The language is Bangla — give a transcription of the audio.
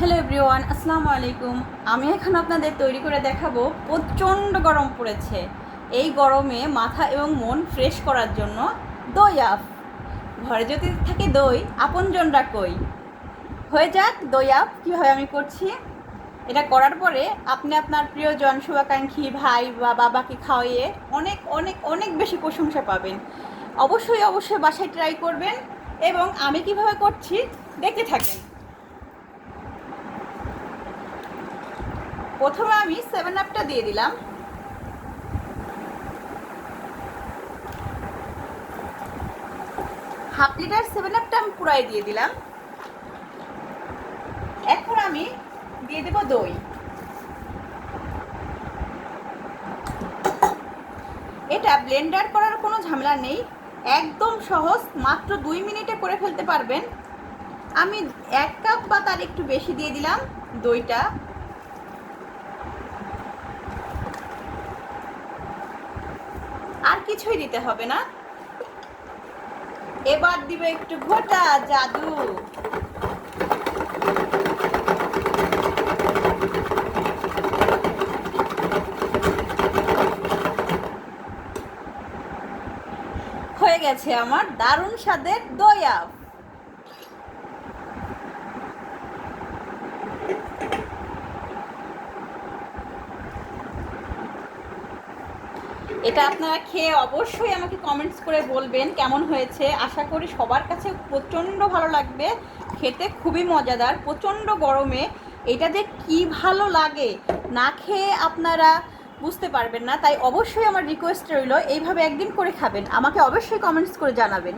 হ্যালো এভরিওয়ান, আসসালামু আলাইকুম। আমি এখন আপনাদের তৈরি করে দেখাবো। প্রচণ্ড গরম পড়েছে। এই গরমে মাথা এবং মন ফ্রেশ করার জন্য দই আপ। ঘরে যদি থাকে দই, আপনজনরা কই। হয়ে যাক দই আপ। কীভাবে আমি করছি এটা করার পরে আপনি আপনার প্রিয়জন, শুভাকাঙ্ক্ষী ভাই বা বাবাকে খাওয়াইয়ে অনেক অনেক অনেক বেশি প্রশংসা পাবেন। অবশ্যই অবশ্যই বাসায় ট্রাই করবেন এবং আমি কিভাবে করছি দেখতে থাকেন। প্রথমে আমি 7 আপটা দিয়ে দিলাম। হাফ লিটার 7 আপটা আমি পুরাই দিয়ে দিলাম। এখন আমি দিয়ে দেব দই। এটা ব্লেন্ডার করার কোনো ঝামেলা নেই, একদম সহজ, মাত্র 2 মিনিটে করে ফেলতে পারবেন। আমি 1 কাপ বা তার একটু বেশি দিয়ে দিলাম দইটা। আর কিছুই দিতে হবে না। এবার দিব একটু ঘোটা জাদু। হয়ে গেছে আমার দারুণ স্বাদের দই আপ। এটা আপনারা খেয়ে অবশ্যই আমাকে কমেন্টস করে বলবেন কেমন হয়েছে। আশা করি সবার কাছে প্রচণ্ড ভালো লাগবে। খেতে খুবই মজাদার। প্রচণ্ড গরমে এটা যে কি ভালো লাগে না খেয়ে আপনারা বুঝতে পারবেন না। তাই অবশ্যই আমার রিকোয়েস্ট রইল, এইভাবে একদিন করে খাবেন। আমাকে অবশ্যই কমেন্টস করে জানাবেন।